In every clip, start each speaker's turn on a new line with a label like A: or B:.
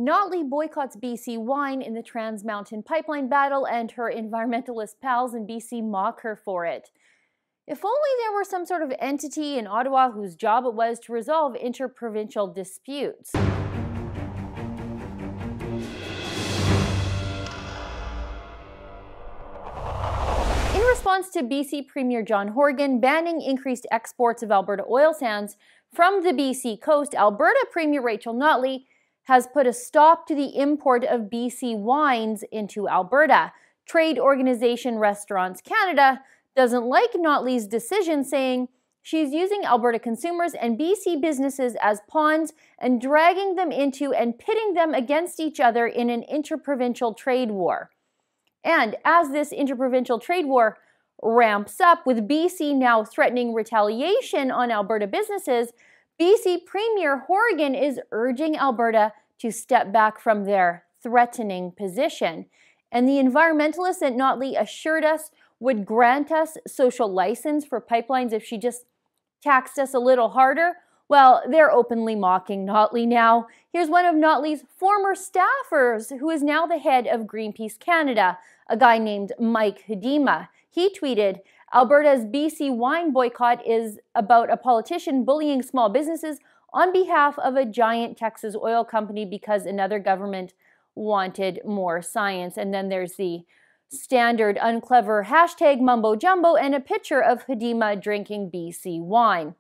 A: Notley boycotts BC wine in the Trans Mountain Pipeline battle, and her environmentalist pals in BC mock her for it. If only there were some sort of entity in Ottawa whose job it was to resolve interprovincial disputes. In response to BC Premier John Horgan banning increased exports of Alberta oil sands from the BC coast, Alberta Premier Rachel Notley has put a stop to the import of BC wines into Alberta. Trade organization Restaurants Canada doesn't like Notley's decision, saying she's using Alberta consumers and BC businesses as pawns and dragging them into and pitting them against each other in an interprovincial trade war. And as this interprovincial trade war ramps up, with BC now threatening retaliation on Alberta businesses, BC Premier Horgan is urging Alberta to step back from their threatening position. And the environmentalists at Notley assured us would grant us social license for pipelines if she just taxed us a little harder. Well, they're openly mocking Notley now. Here's one of Notley's former staffers, who is now the head of Greenpeace Canada, a guy named Mike Hedema. He tweeted, "Alberta's BC wine boycott is about a politician bullying small businesses on behalf of a giant Texas oil company because another government wanted more science." And then there's the standard unclever hashtag mumbo jumbo and a picture of Hedema drinking BC wine.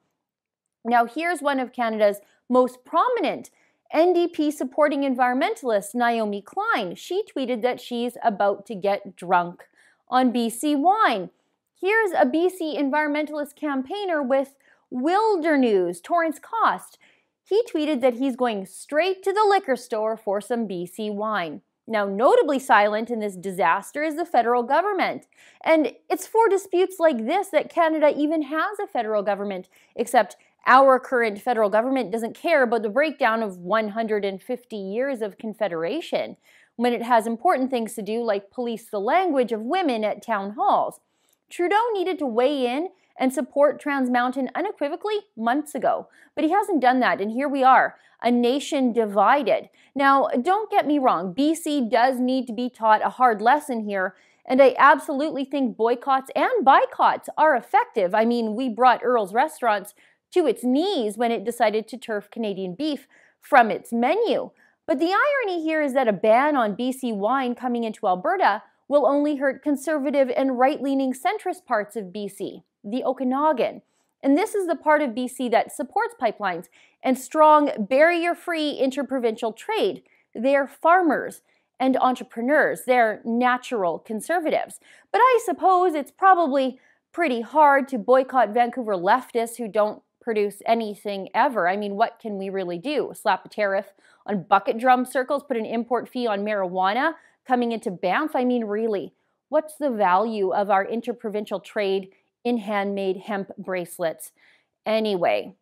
A: Now here's one of Canada's most prominent NDP supporting environmentalists, Naomi Klein. She tweeted that she's about to get drunk on BC wine. Here's a BC environmentalist campaigner with Wilder News, Torrance Cost. He tweeted that he's going straight to the liquor store for some BC wine. Now, notably silent in this disaster is the federal government. And it's for disputes like this that Canada even has a federal government, except our current federal government doesn't care about the breakdown of 150 years of Confederation, when it has important things to do like police the language of women at town halls. Trudeau needed to weigh in and support Trans Mountain unequivocally months ago, but he hasn't done that, and here we are, a nation divided. Now, don't get me wrong, BC does need to be taught a hard lesson here, and I absolutely think boycotts and boycotts are effective. I mean, we brought Earl's Restaurants to its knees when it decided to turf Canadian beef from its menu. But the irony here is that a ban on BC wine coming into Alberta will only hurt conservative and right-leaning centrist parts of BC, the Okanagan. And this is the part of BC that supports pipelines and strong, barrier-free interprovincial trade. They're farmers and entrepreneurs. They're natural conservatives. But I suppose it's probably pretty hard to boycott Vancouver leftists who don't produce anything ever. I mean, what can we really do? Slap a tariff on bucket drum circles, put an import fee on marijuana coming into Banff? I mean, really, what's the value of our interprovincial trade in handmade hemp bracelets? Anyway,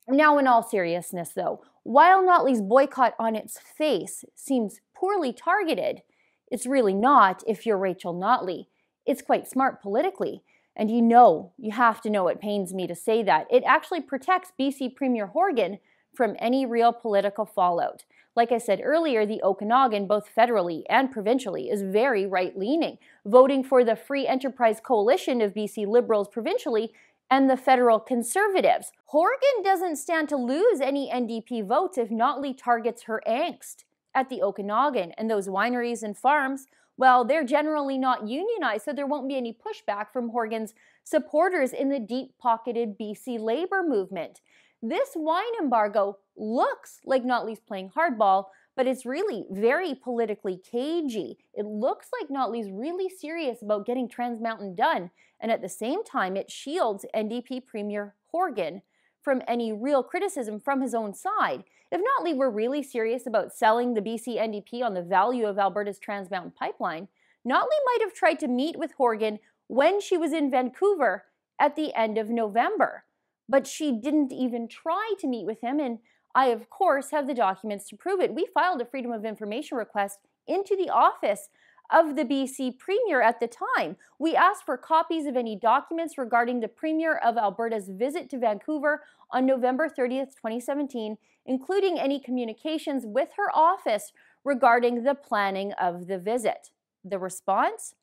A: now in all seriousness though, while Notley's boycott on its face seems poorly targeted, it's really not if you're Rachel Notley. It's quite smart politically. And you have to know, it pains me to say that. It actually protects BC Premier Horgan from any real political fallout. Like I said earlier, the Okanagan, both federally and provincially, is very right-leaning, voting for the Free Enterprise Coalition of BC Liberals provincially and the federal Conservatives. Horgan doesn't stand to lose any NDP votes if Notley targets her angst at the Okanagan, and those wineries and farms, well, they're generally not unionized, so there won't be any pushback from Horgan's supporters in the deep-pocketed BC labor movement. This wine embargo looks like Notley's playing hardball, but it's really very politically cagey. It looks like Notley's really serious about getting Trans Mountain done, and at the same time, it shields NDP Premier Horgan from any real criticism from his own side. If Notley were really serious about selling the BC NDP on the value of Alberta's Trans Mountain pipeline, Notley might have tried to meet with Horgan when she was in Vancouver at the end of November. But she didn't even try to meet with him, and I, of course, have the documents to prove it. We filed a Freedom of Information request into the office of the BC Premier at the time. We asked for copies of any documents regarding the Premier of Alberta's visit to Vancouver on November 30th, 2017, including any communications with her office regarding the planning of the visit. The response?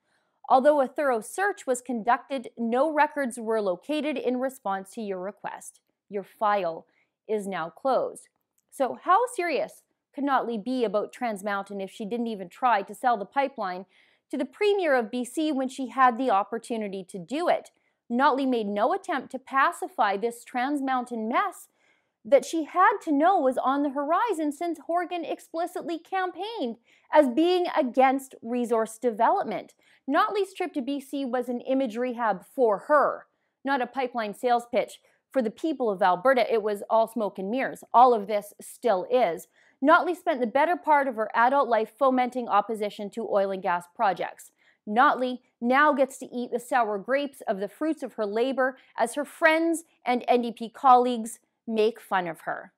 A: Although a thorough search was conducted, no records were located in response to your request. Your file is now closed. So how serious could Notley be about Trans Mountain if she didn't even try to sell the pipeline to the Premier of BC when she had the opportunity to do it? Notley made no attempt to pacify this Trans Mountain mess that she had to know was on the horizon, since Horgan explicitly campaigned as being against resource development. Notley's trip to BC was an image rehab for her, not a pipeline sales pitch for the people of Alberta. It was all smoke and mirrors. All of this still is. Notley spent the better part of her adult life fomenting opposition to oil and gas projects. Notley now gets to eat the sour grapes of the fruits of her labor as her friends and NDP colleagues make fun of her.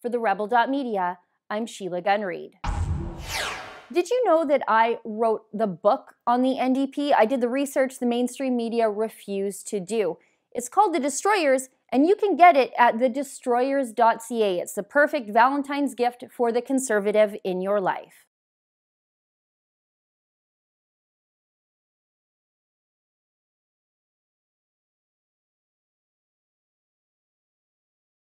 A: For the Rebel.media, I'm Sheila Gunn Ried. Did you know that I wrote the book on the NDP? I did the research the mainstream media refused to do. It's called The Destroyers, and you can get it at thedestroyers.ca. It's the perfect Valentine's gift for the conservative in your life.